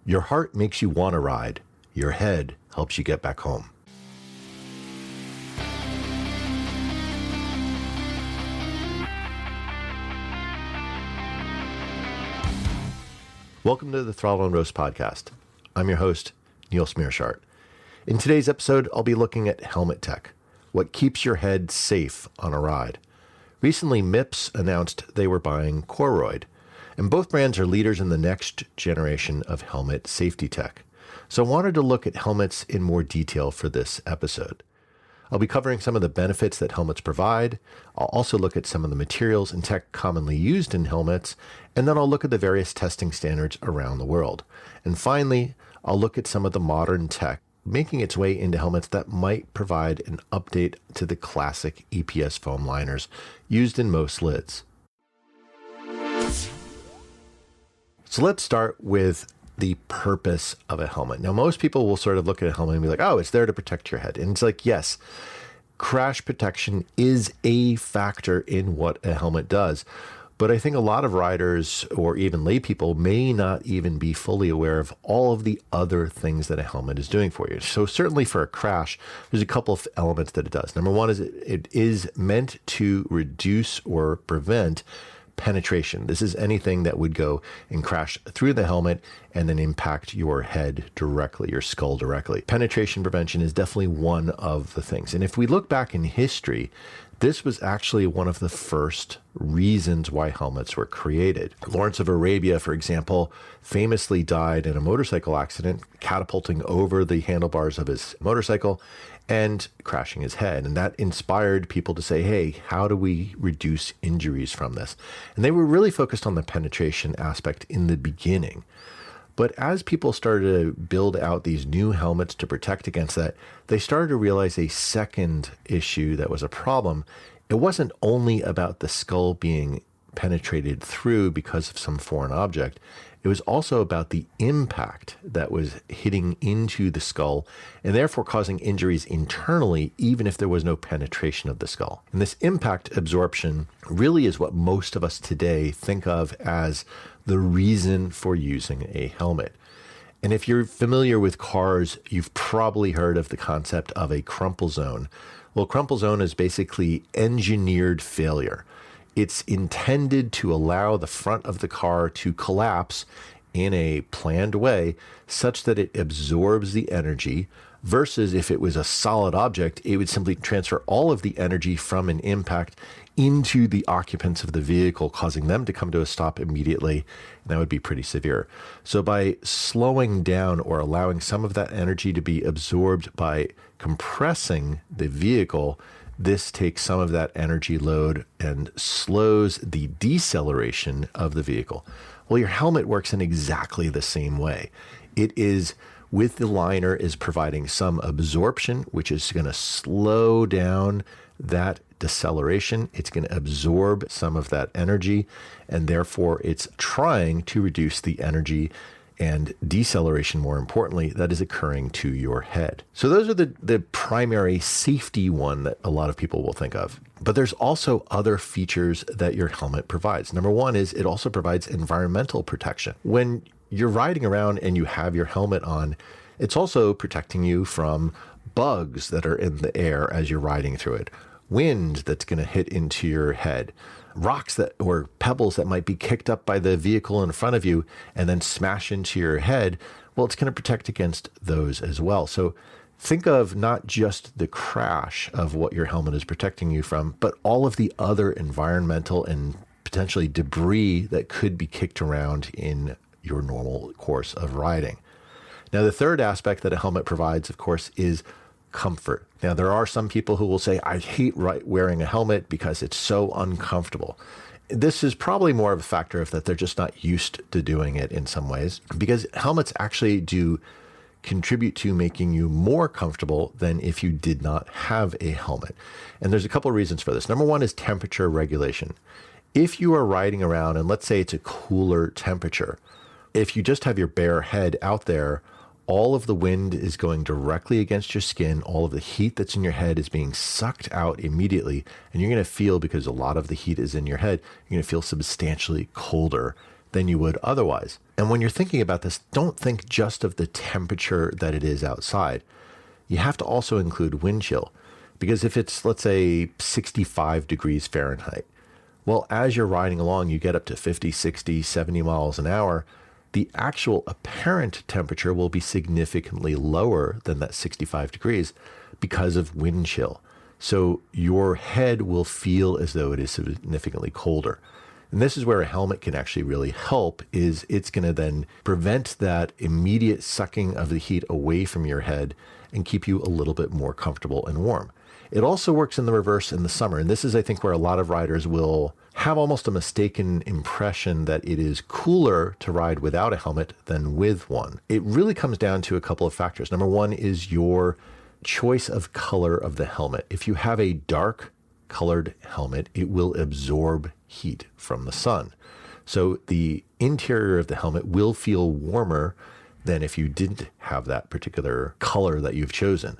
Your heart makes you want to ride. Your head helps you get back home. Welcome to the Throttle and Roast podcast. I'm your host, Niels Meersschaert. In today's episode, I'll be looking at helmet tech, what keeps your head safe on a ride. Recently, MIPS announced they were buying Koroyd, and both brands are leaders in the next generation of helmet safety tech. So I wanted to look at helmets in more detail for this episode. I'll be covering some of the benefits that helmets provide. I'll also look at some of the materials and tech commonly used in helmets, and then I'll look at the various testing standards around the world. And finally, I'll look at some of the modern tech making its way into helmets that might provide an update to the classic EPS foam liners used in most lids. So let's start with the purpose of a helmet. Now, most people will sort of look at a helmet and be like, oh, it's there to protect your head. And it's like, yes, crash protection is a factor in what a helmet does. But I think a lot of riders or even lay people may not even be fully aware of all of the other things that a helmet is doing for you. So certainly for a crash, there's a couple of elements that it does. Number one is it is meant to reduce or prevent penetration. This is anything that would go and crash through the helmet and then impact your head directly, your skull directly. Penetration prevention is definitely one of the things. And if we look back in history, this was actually one of the first reasons why helmets were created. Lawrence of Arabia, for example, famously died in a motorcycle accident, catapulting over the handlebars of his motorcycle and crashing his head. And that inspired people to say, hey, how do we reduce injuries from this? And they were really focused on the penetration aspect in the beginning. But as people started to build out these new helmets to protect against that, they started to realize a second issue that was a problem. It wasn't only about the skull being penetrated through because of some foreign object. It was also about the impact that was hitting into the skull and therefore causing injuries internally, even if there was no penetration of the skull. And this impact absorption really is what most of us today think of as the reason for using a helmet. And if you're familiar with cars, you've probably heard of the concept of a crumple zone. Well, crumple zone is basically engineered failure. It's intended to allow the front of the car to collapse in a planned way such that it absorbs the energy, versus if it was a solid object, it would simply transfer all of the energy from an impact into the occupants of the vehicle, causing them to come to a stop immediately. And that would be pretty severe. So by slowing down or allowing some of that energy to be absorbed by compressing the vehicle, this takes some of that energy load and slows the deceleration of the vehicle. Well, your helmet works in exactly the same way. It is, with the liner, is providing some absorption, which is going to slow down that deceleration. It's going to absorb some of that energy, and therefore it's trying to reduce the energy and deceleration, more importantly, that is occurring to your head. So those are the primary safety one that a lot of people will think of. But there's also other features that your helmet provides. Number one is it also provides environmental protection. When you're riding around and you have your helmet on, it's also protecting you from bugs that are in the air as you're riding through it, wind that's going to hit into your head, rocks that or pebbles that might be kicked up by the vehicle in front of you and then smash into your head. Well, it's going to protect against those as well. So think of not just the crash of what your helmet is protecting you from, but all of the other environmental and potentially debris that could be kicked around in your normal course of riding. Now, the third aspect that a helmet provides, of course, is comfort. Now, there are some people who will say, I hate wearing a helmet because it's so uncomfortable. This is probably more of a factor of that they're just not used to doing it in some ways, because helmets actually do contribute to making you more comfortable than if you did not have a helmet. And there's a couple of reasons for this. Number one is temperature regulation. If you are riding around and let's say it's a cooler temperature, if you just have your bare head out there, all of the wind is going directly against your skin. All of the heat that's in your head is being sucked out immediately. And you're going to feel, because a lot of the heat is in your head, you're going to feel substantially colder than you would otherwise. And when you're thinking about this, don't think just of the temperature that it is outside. You have to also include wind chill, because if it's, let's say, 65 degrees Fahrenheit, well, as you're riding along, you get up to 50, 60, 70 miles an hour. The actual apparent temperature will be significantly lower than that 65 degrees because of wind chill. So your head will feel as though it is significantly colder. And this is where a helmet can actually really help, is it's going to then prevent that immediate sucking of the heat away from your head and keep you a little bit more comfortable and warm. It also works in the reverse in the summer. And this is, I think, where a lot of riders will have almost a mistaken impression that it is cooler to ride without a helmet than with one. It really comes down to a couple of factors. Number one is your choice of color of the helmet. If you have a dark colored helmet, it will absorb heat from the sun. So the interior of the helmet will feel warmer than if you didn't have that particular color that you've chosen.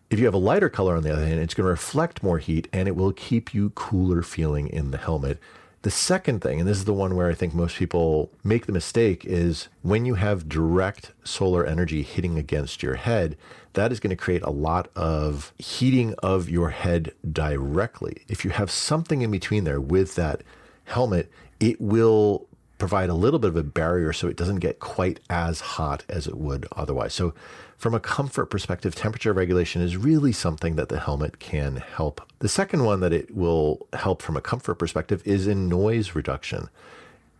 If you have a lighter color, on the other hand, it's going to reflect more heat and it will keep you cooler feeling in the helmet. The second thing, and this is the one where I think most people make the mistake, is when you have direct solar energy hitting against your head, that is going to create a lot of heating of your head directly. If you have something in between there with that helmet, it will provide a little bit of a barrier so it doesn't get quite as hot as it would otherwise. So from a comfort perspective, temperature regulation is really something that the helmet can help. The second one that it will help from a comfort perspective is in noise reduction.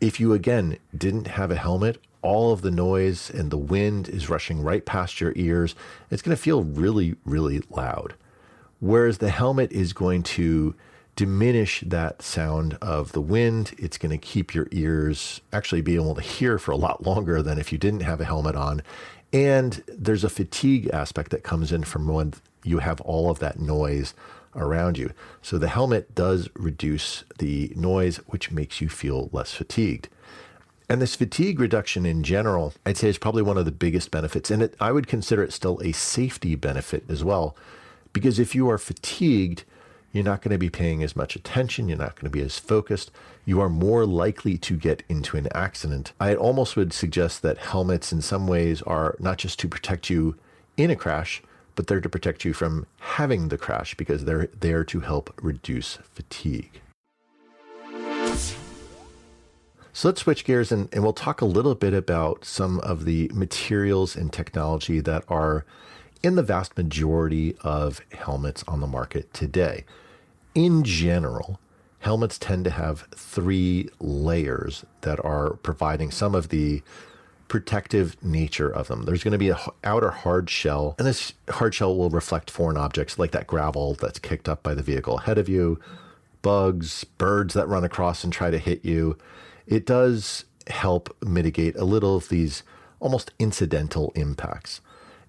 If you, again, didn't have a helmet, all of the noise and the wind is rushing right past your ears. It's going to feel really, really loud. Whereas the helmet is going to diminish that sound of the wind. It's going to keep your ears actually be able to hear for a lot longer than if you didn't have a helmet on. And there's a fatigue aspect that comes in from when you have all of that noise around you. So the helmet does reduce the noise, which makes you feel less fatigued. And this fatigue reduction in general, I'd say, is probably one of the biggest benefits. And I would consider it still a safety benefit as well, because if you are fatigued, you're not going to be paying as much attention. You're not going to be as focused. You are more likely to get into an accident. I almost would suggest that helmets in some ways are not just to protect you in a crash, but they're to protect you from having the crash, because they're there to help reduce fatigue. So let's switch gears and we'll talk a little bit about some of the materials and technology that are in the vast majority of helmets on the market today. In general, helmets tend to have 3 layers that are providing some of the protective nature of them. There's going to be an outer hard shell, and this hard shell will reflect foreign objects like that gravel that's kicked up by the vehicle ahead of you, bugs, birds that run across and try to hit you. It does help mitigate a little of these almost incidental impacts.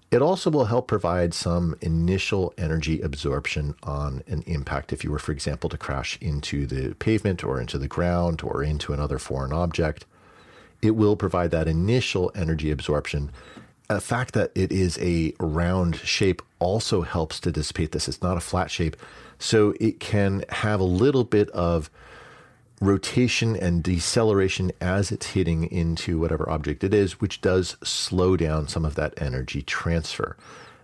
It also will help provide some initial energy absorption on an impact. If you were, for example, to crash into the pavement or into the ground or into another foreign object, it will provide that initial energy absorption. The fact that it is a round shape also helps to dissipate this. It's not a flat shape, so it can have a little bit of rotation and deceleration as it's hitting into whatever object it is, which does slow down some of that energy transfer.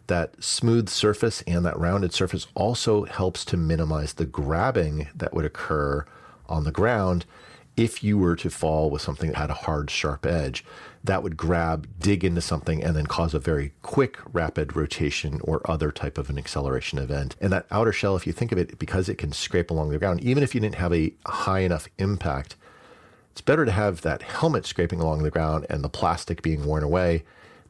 That smooth surface and that rounded surface also helps to minimize the grabbing that would occur on the ground if you were to fall with something that had a hard, sharp edge. That would grab, dig into something, and then cause a very quick, rapid rotation or other type of an acceleration event. And that outer shell, if you think of it, because it can scrape along the ground, even if you didn't have a high enough impact, it's better to have that helmet scraping along the ground and the plastic being worn away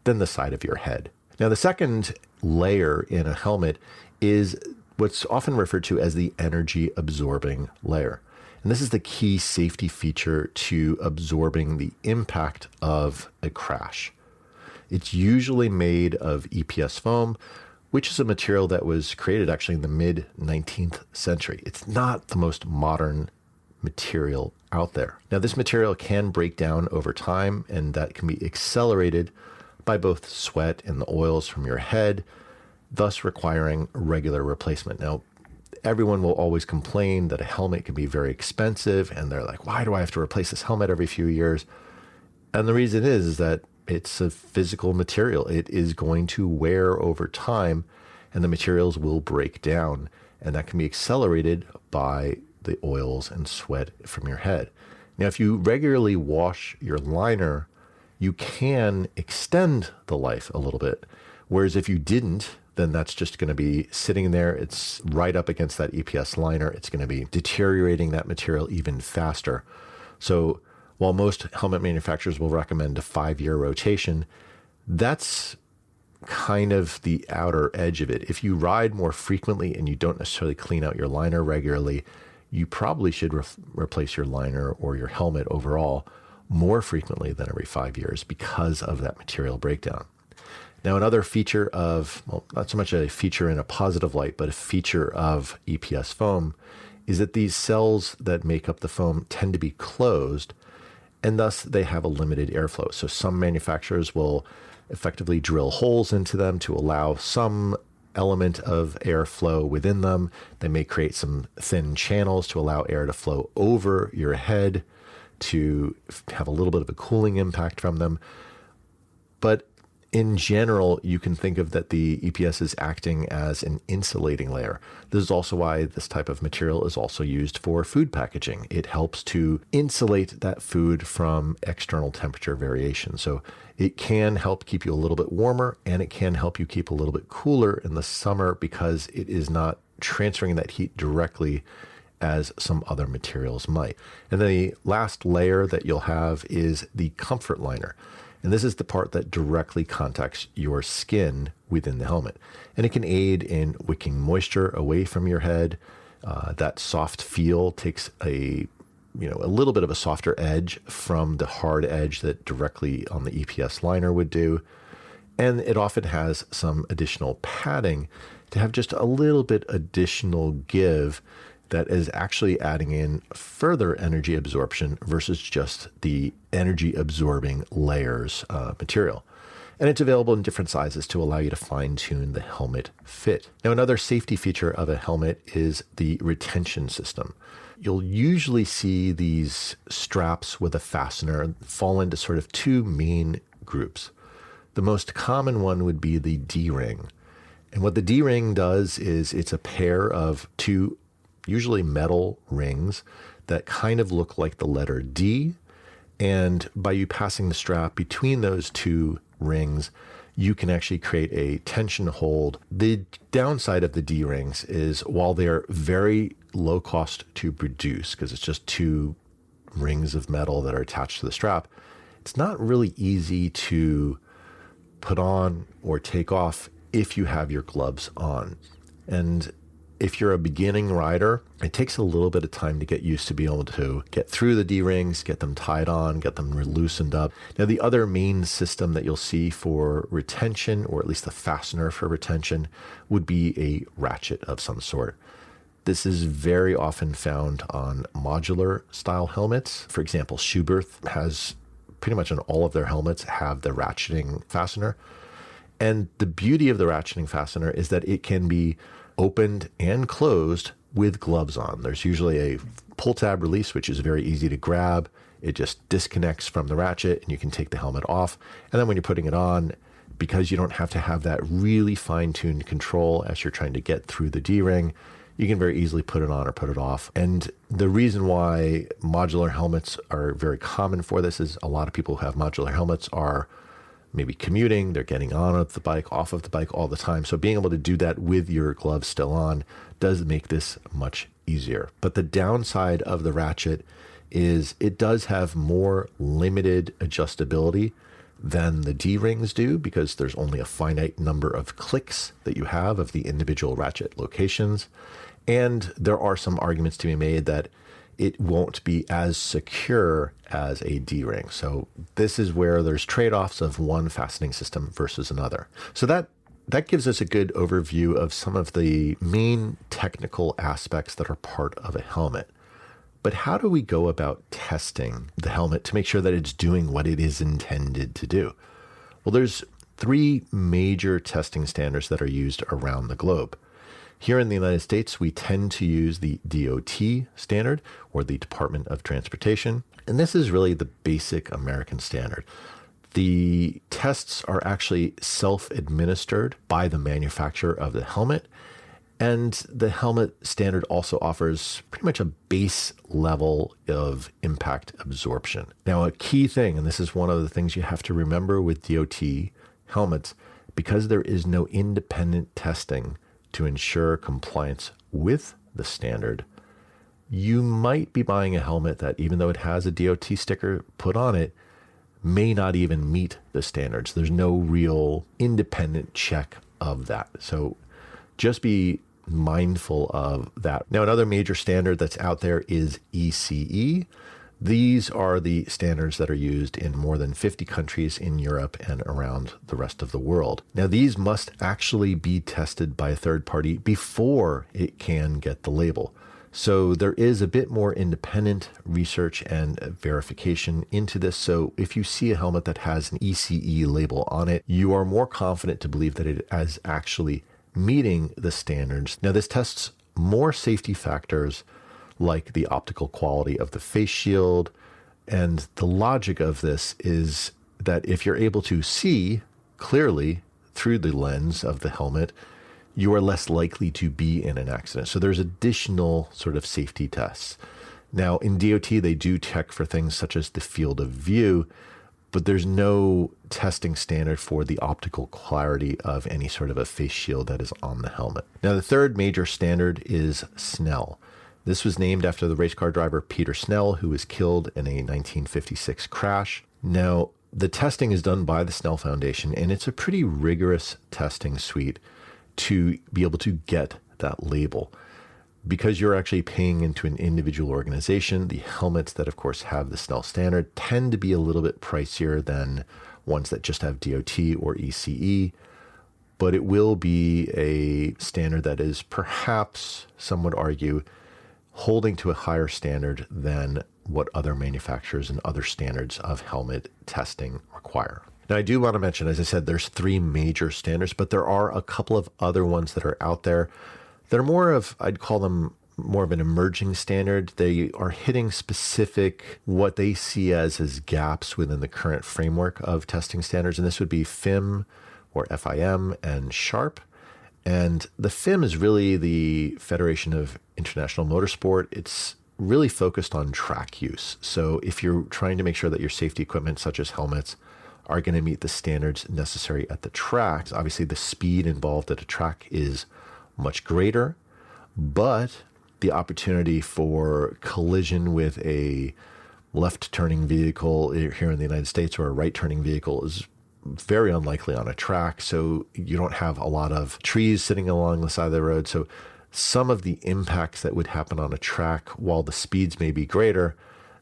than the side of your head. Now, the second layer in a helmet is what's often referred to as the energy absorbing layer. And this is the key safety feature to absorbing the impact of a crash. It's usually made of EPS foam, which is a material that was created actually in the mid-19th century. It's not the most modern material out there. Now, this material can break down over time, and that can be accelerated by both sweat and the oils from your head, thus requiring regular replacement. Now, everyone will always complain that a helmet can be very expensive, and they're like, why do I have to replace this helmet every few years? And the reason is that it's a physical material. It is going to wear over time, and the materials will break down. And that can be accelerated by the oils and sweat from your head. Now, if you regularly wash your liner, you can extend the life a little bit. Whereas if you didn't, then that's just going to be sitting there. It's right up against that EPS liner. It's going to be deteriorating that material even faster. So while most helmet manufacturers will recommend a 5-year rotation, that's kind of the outer edge of it. If you ride more frequently and you don't necessarily clean out your liner regularly, you probably should replace your liner or your helmet overall more frequently than every 5 years because of that material breakdown. Now, another feature of, well, not so much a feature in a positive light, but a feature of EPS foam is that these cells that make up the foam tend to be closed, and thus they have a limited airflow. So some manufacturers will effectively drill holes into them to allow some element of airflow within them. They may create some thin channels to allow air to flow over your head to have a little bit of a cooling impact from them. But in general, you can think of that the EPS is acting as an insulating layer. This is also why this type of material is also used for food packaging. It helps to insulate that food from external temperature variation. So it can help keep you a little bit warmer, and it can help you keep a little bit cooler in the summer because it is not transferring that heat directly as some other materials might. And then the last layer that you'll have is the comfort liner. And this is the part that directly contacts your skin within the helmet. And it can aid in wicking moisture away from your head. That soft feel takes a little bit of a softer edge from the hard edge that directly on the EPS liner would do. And it often has some additional padding to have just a little bit additional give that is actually adding in further energy absorption versus just the energy absorbing layers material. And it's available in different sizes to allow you to fine tune the helmet fit. Now, another safety feature of a helmet is the retention system. You'll usually see these straps with a fastener fall into sort of two main groups. The most common one would be the D-ring. And what the D-ring does is it's a pair of two usually metal rings that kind of look like the letter D. And by you passing the strap between those two rings, you can actually create a tension hold. The downside of the D rings is while they're very low cost to produce, because it's just two rings of metal that are attached to the strap, it's not really easy to put on or take off if you have your gloves on. And if you're a beginning rider, it takes a little bit of time to get used to being able to get through the D-rings, get them tied on, get them loosened up. Now, the other main system that you'll see for retention, or at least the fastener for retention, would be a ratchet of some sort. This is very often found on modular style helmets. For example, Schuberth has pretty much on all of their helmets have the ratcheting fastener. And the beauty of the ratcheting fastener is that it can be opened and closed with gloves on. There's usually a pull tab release, which is very easy to grab. It just disconnects from the ratchet and you can take the helmet off. And then when you're putting it on, because you don't have to have that really fine-tuned control as you're trying to get through the D-ring, you can very easily put it on or put it off. And the reason why modular helmets are very common for this is a lot of people who have modular helmets are maybe commuting, they're getting on the bike, off of the bike all the time. So being able to do that with your gloves still on does make this much easier. But the downside of the ratchet is it does have more limited adjustability than the D-rings do because there's only a finite number of clicks that you have of the individual ratchet locations. And there are some arguments to be made that it won't be as secure as a D-ring. So this is where there's trade-offs of one fastening system versus another. So that gives us a good overview of some of the main technical aspects that are part of a helmet. But how do we go about testing the helmet to make sure that it's doing what it is intended to do? Well, there's three major testing standards that are used around the globe. Here in the United States, we tend to use the DOT standard, or the Department of Transportation. And this is really the basic American standard. The tests are actually self-administered by the manufacturer of the helmet. And the helmet standard also offers pretty much a base level of impact absorption. Now, a key thing, and this is one of the things you have to remember with DOT helmets, because there is no independent testing to ensure compliance with the standard, you might be buying a helmet that, even though it has a DOT sticker put on it, may not even meet the standards. There's no real independent check of that. So just be mindful of that. Now, another major standard that's out there is ECE. These are the standards that are used in more than 50 countries in Europe and around the rest of the world. Now, these must actually be tested by a third party before it can get the label. So there is a bit more independent research and verification into this. So if you see a helmet that has an ECE label on it, you are more confident to believe that it is actually meeting the standards. Now, this tests more safety factors like the optical quality of the face shield. And the logic of this is that if you're able to see clearly through the lens of the helmet, you are less likely to be in an accident. So there's additional sort of safety tests. Now, in DOT, they do check for things such as the field of view, but there's no testing standard for the optical clarity of any sort of a face shield that is on the helmet. Now, the third major standard is Snell. This was named after the race car driver Peter Snell, who was killed in a 1956 crash. Now, the testing is done by the Snell Foundation, and it's a pretty rigorous testing suite to be able to get that label. Because you're actually paying into an individual organization, the helmets that, of course, have the Snell standard tend to be a little bit pricier than ones that just have DOT or ECE, but it will be a standard that is perhaps, some would argue, holding to a higher standard than what other manufacturers and other standards of helmet testing require. Now, I do want to mention, as I said, there's 3 major standards, but there are a couple of other ones that are out there. They're more of, I'd call them more of an emerging standard. They are hitting specific, what they see as gaps within the current framework of testing standards. And this would be FIM or FIM and SHARP. And the FIM is really the Federation of International Motorsport. It's really focused on track use. So if you're trying to make sure that your safety equipment, such as helmets, are going to meet the standards necessary at the tracks, obviously the speed involved at a track is much greater, but the opportunity for collision with a left-turning vehicle here in the United States or a right-turning vehicle is very unlikely on a track. So you don't have a lot of trees sitting along the side of the road. So some of the impacts that would happen on a track, while the speeds may be greater,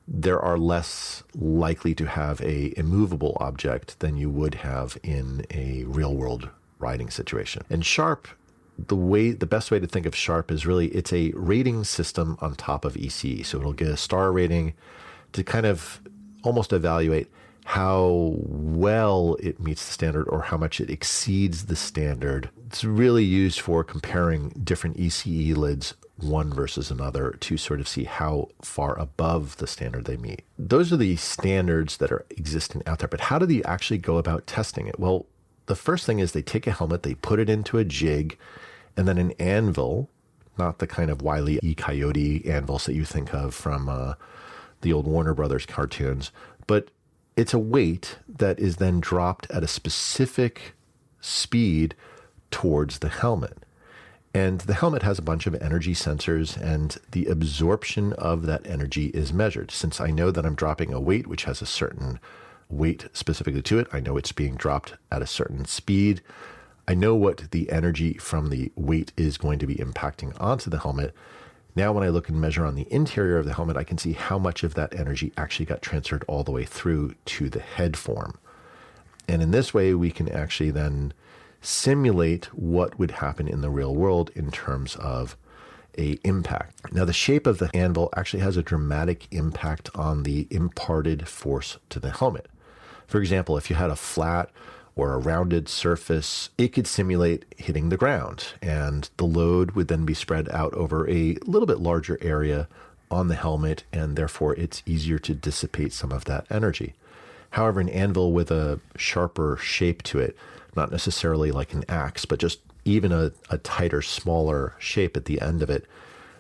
there are less likely to have a immovable object than you would have in a real-world riding situation. And SHARP, the best way to think of SHARP is really it's a rating system on top of ECE. So it'll get a star rating to kind of almost evaluate how well it meets the standard or how much it exceeds the standard. It's really used for comparing different ECE lids, one versus another, to sort of see how far above the standard they meet. Those are the standards that are existing out there. But how do they actually go about testing it? Well, the first thing is they take a helmet, they put it into a jig, and then an anvil, not the kind of Wile E. Coyote anvils that you think of from the old Warner Brothers cartoons, but it's a weight that is then dropped at a specific speed towards the helmet. And the helmet has a bunch of energy sensors, and the absorption of that energy is measured. Since I know that I'm dropping a weight which has a certain weight specifically to it, I know it's being dropped at a certain speed, I know what the energy from the weight is going to be impacting onto the helmet. Now, when I look and measure on the interior of the helmet, I can see how much of that energy actually got transferred all the way through to the head form. And in this way, we can actually then simulate what would happen in the real world in terms of a impact. Now, the shape of the anvil actually has a dramatic impact on the imparted force to the helmet. For example, if you had a flat or a rounded surface, it could simulate hitting the ground, and the load would then be spread out over a little bit larger area on the helmet, and therefore it's easier to dissipate some of that energy. However, an anvil with a sharper shape to it, not necessarily like an axe, but just even a tighter, smaller shape at the end of it,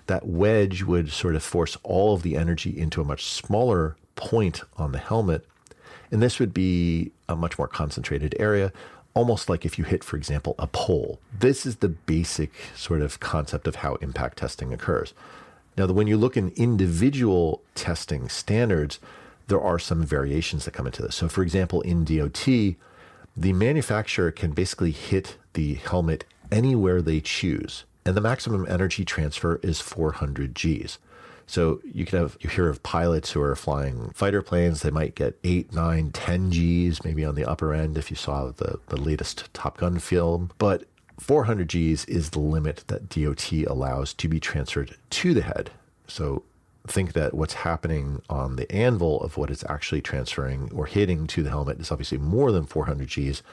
that wedge would sort of force all of the energy into a much smaller point on the helmet. And this would be a much more concentrated area, almost like if you hit, for example, a pole. This is the basic sort of concept of how impact testing occurs. Now, when you look in individual testing standards, there are some variations that come into this. So, for example, in DOT, the manufacturer can basically hit the helmet anywhere they choose, and the maximum energy transfer is 400 Gs. So you hear of pilots who are flying fighter planes, they might get 8, 9, 10 Gs, maybe on the upper end if you saw the latest Top Gun film. But 400 Gs is the limit that DOT allows to be transferred to the head. So think that what's happening on the anvil of what it's actually transferring or hitting to the helmet is obviously more than 400 Gs.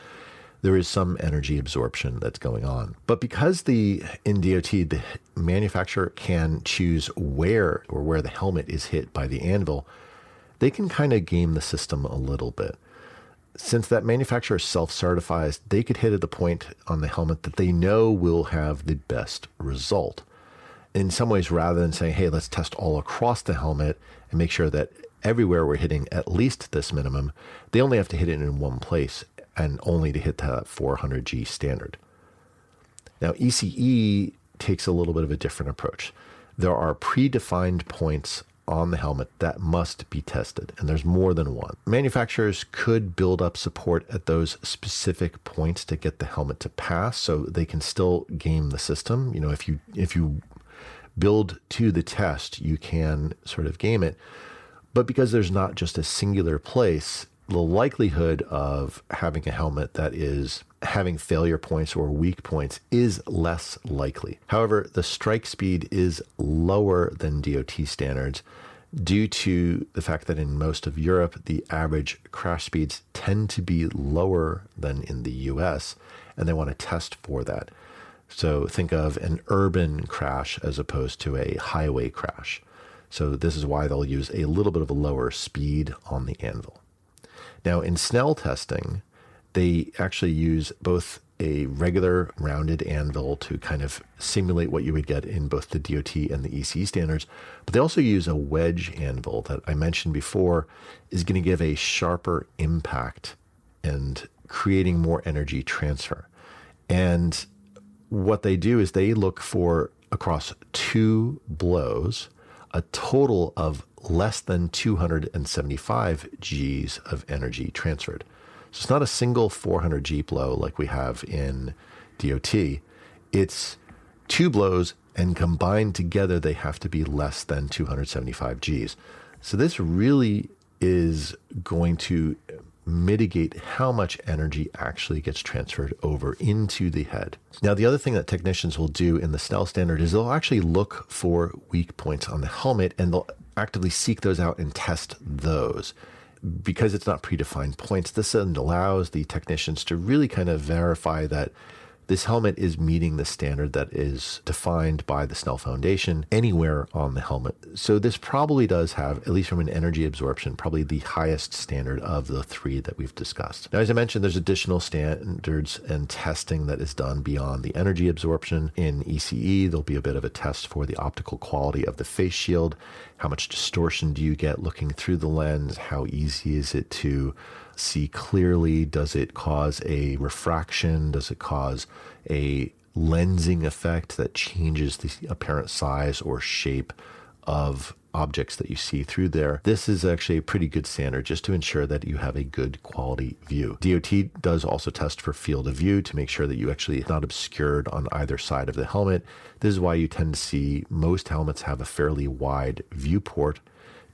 There is some energy absorption that's going on. But because in DOT, the manufacturer can choose where the helmet is hit by the anvil, they can kind of game the system a little bit. Since that manufacturer self-certifies, they could hit at the point on the helmet that they know will have the best result. In some ways, rather than saying, hey, let's test all across the helmet and make sure that everywhere we're hitting at least this minimum, they only have to hit it in one place, and only to hit that 400 G standard. Now, ECE takes a little bit of a different approach. There are predefined points on the helmet that must be tested, and there's more than one. Manufacturers could build up support at those specific points to get the helmet to pass, so they can still game the system. You know, if you build to the test, you can sort of game it. But because there's not just a singular place, the likelihood of having a helmet that is having failure points or weak points is less likely. However, the strike speed is lower than DOT standards due to the fact that in most of Europe, the average crash speeds tend to be lower than in the US, and they want to test for that. So think of an urban crash as opposed to a highway crash. So this is why they'll use a little bit of a lower speed on the anvil. Now, in Snell testing, they actually use both a regular rounded anvil to kind of simulate what you would get in both the DOT and the ECE standards, but they also use a wedge anvil that I mentioned before is going to give a sharper impact and creating more energy transfer. And what they do is they look for, across 2 blows, a total of less than 275 Gs of energy transferred. So it's not a single 400 G blow like we have in DOT. It's 2 blows, and combined together, they have to be less than 275 Gs. So this really is going to mitigate how much energy actually gets transferred over into the head. Now, the other thing that technicians will do in the Snell standard is they'll actually look for weak points on the helmet, and they'll actively seek those out and test those. Because it's not predefined points, this allows the technicians to really kind of verify that this helmet is meeting the standard that is defined by the Snell Foundation anywhere on the helmet. So this probably does have, at least from an energy absorption, probably the highest standard of the 3 that we've discussed. Now, as I mentioned, there's additional standards and testing that is done beyond the energy absorption. In ECE, there'll be a bit of a test for the optical quality of the face shield. How much distortion do you get looking through the lens? How easy is it to see clearly? Does it cause a refraction? Does it cause a lensing effect that changes the apparent size or shape of objects that you see through there? This is actually a pretty good standard just to ensure that you have a good quality view. DOT does also test for field of view to make sure that you actually not obscured on either side of the helmet. This is why you tend to see most helmets have a fairly wide viewport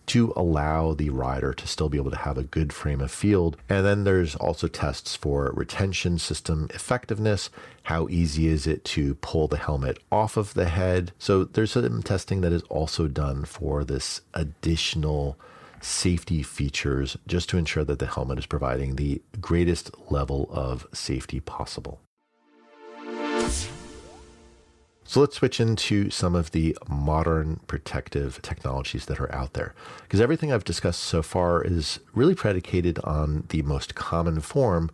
to allow the rider to still be able to have a good frame of field. And then there's also tests for retention system effectiveness. How easy is it to pull the helmet off of the head? So there's some testing that is also done for this additional safety features just to ensure that the helmet is providing the greatest level of safety possible. So let's switch into some of the modern protective technologies that are out there, because everything I've discussed so far is really predicated on the most common form,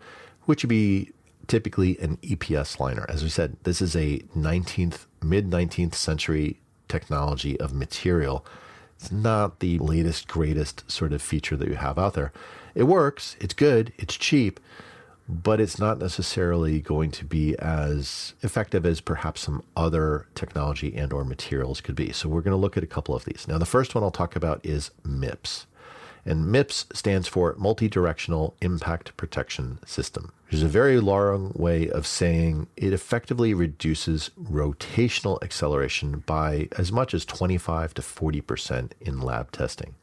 which would be typically an EPS liner. As we said, this is a mid-19th century technology of material. It's not the latest, greatest sort of feature that you have out there. It works, it's good, it's cheap, but it's not necessarily going to be as effective as perhaps some other technology and or materials could be. So we're going to look at a couple of these. Now, the first one I'll talk about is MIPS. And MIPS stands for Multi-Directional Impact Protection System, which is a very long way of saying it effectively reduces rotational acceleration by as much as 25 to 40% in lab testing.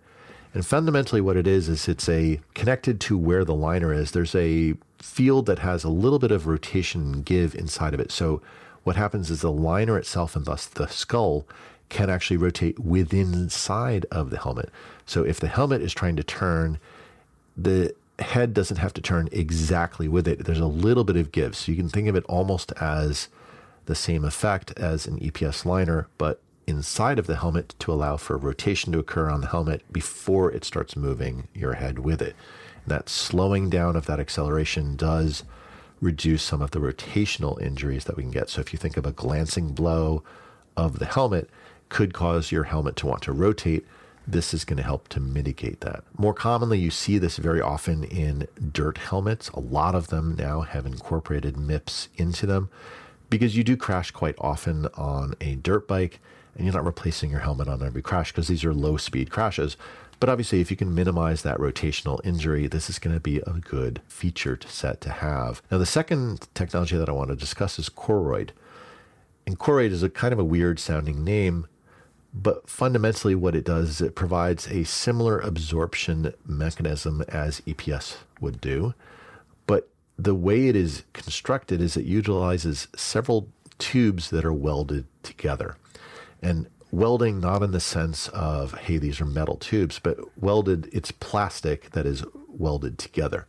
And fundamentally what it is it's connected to where the liner is. There's a field that has a little bit of rotation and give inside of it. So what happens is the liner itself, and thus the skull, can actually rotate within inside of the helmet. So if the helmet is trying to turn, the head doesn't have to turn exactly with it. There's a little bit of give. So you can think of it almost as the same effect as an EPS liner, but inside of the helmet to allow for rotation to occur on the helmet before it starts moving your head with it. And that slowing down of that acceleration does reduce some of the rotational injuries that we can get. So if you think of a glancing blow of the helmet could cause your helmet to want to rotate, this is going to help to mitigate that. More commonly, you see this very often in dirt helmets. A lot of them now have incorporated MIPS into them because you do crash quite often on a dirt bike, and you're not replacing your helmet on every crash because these are low speed crashes. But obviously, if you can minimize that rotational injury, this is going to be a good feature set to have. Now, the second technology that I want to discuss is Koroyd. And Koroyd is a kind of a weird sounding name, but fundamentally what it does is it provides a similar absorption mechanism as EPS would do. But the way it is constructed is it utilizes several tubes that are welded together. And welding not in the sense of, hey, these are metal tubes, but welded, it's plastic that is welded together.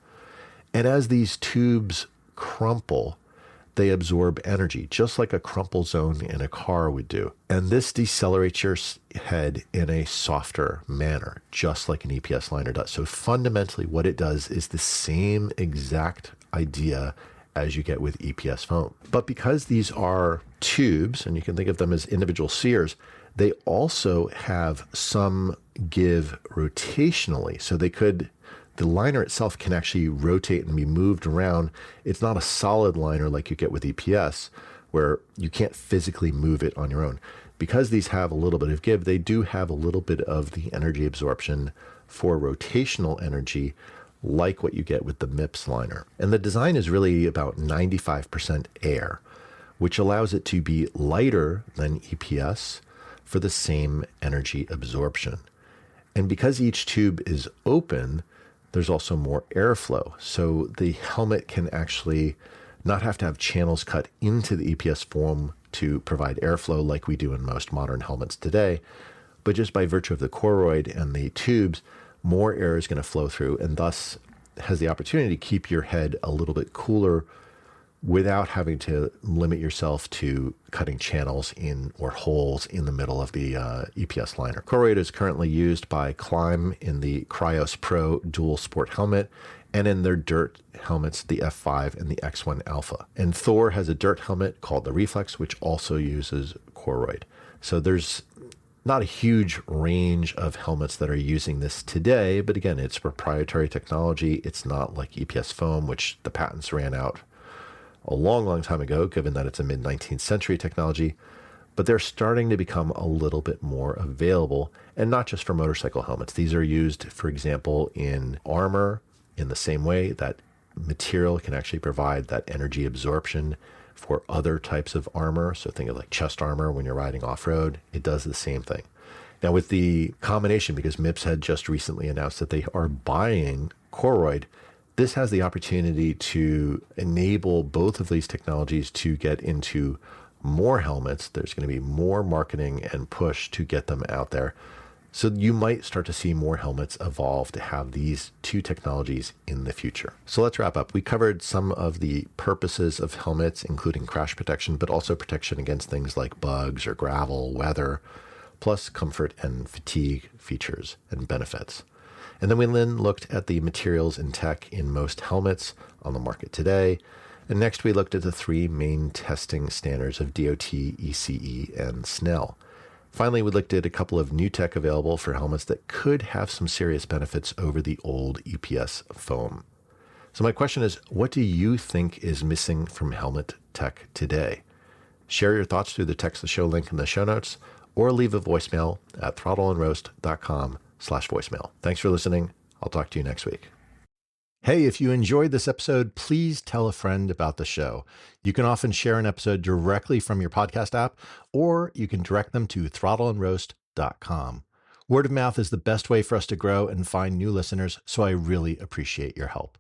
And as these tubes crumple, they absorb energy, just like a crumple zone in a car would do. And this decelerates your head in a softer manner, just like an EPS liner does. So fundamentally what it does is the same exact idea as you get with EPS foam. But because these are tubes, and you can think of them as individual sears, they also have some give rotationally. So the liner itself can actually rotate and be moved around. It's not a solid liner like you get with EPS, where you can't physically move it on your own. Because these have a little bit of give, they do have a little bit of the energy absorption for rotational energy, like what you get with the MIPS liner. And the design is really about 95% air, which allows it to be lighter than EPS for the same energy absorption. And because each tube is open, there's also more airflow. So the helmet can actually not have to have channels cut into the EPS foam to provide airflow like we do in most modern helmets today. But just by virtue of the Koroyd and the tubes, more air is going to flow through, and thus has the opportunity to keep your head a little bit cooler without having to limit yourself to cutting channels in or holes in the middle of the EPS liner. Koroyd is currently used by Climb in the Cryos Pro dual sport helmet and in their dirt helmets, the F5 and the X1 Alpha. And Thor has a dirt helmet called the Reflex, which also uses Koroyd. So there's not a huge range of helmets that are using this today, but again, it's proprietary technology. It's not like EPS foam, which the patents ran out a long, long time ago, given that it's a mid-19th century technology, but they're starting to become a little bit more available, and not just for motorcycle helmets. These are used, for example, in armor in the same way that material can actually provide that energy absorption for other types of armor. So think of like chest armor when you're riding off-road. It does the same thing. Now with the combination, because MIPS had just recently announced that they are buying Koroyd, this has the opportunity to enable both of these technologies to get into more helmets. There's going to be more marketing and push to get them out there. So you might start to see more helmets evolve to have these two technologies in the future. So let's wrap up. We covered some of the purposes of helmets, including crash protection, but also protection against things like bugs or gravel, weather, plus comfort and fatigue features and benefits. And then we looked at the materials and tech in most helmets on the market today. And next we looked at the three main testing standards of DOT, ECE, and Snell. Finally, we looked at a couple of new tech available for helmets that could have some serious benefits over the old EPS foam. So my question is, what do you think is missing from helmet tech today? Share your thoughts through the text the show link in the show notes, or leave a voicemail at throttleandroast.com/voicemail. Thanks for listening. I'll talk to you next week. Hey, if you enjoyed this episode, please tell a friend about the show. You can often share an episode directly from your podcast app, or you can direct them to throttleandroast.com. Word of mouth is the best way for us to grow and find new listeners, so I really appreciate your help.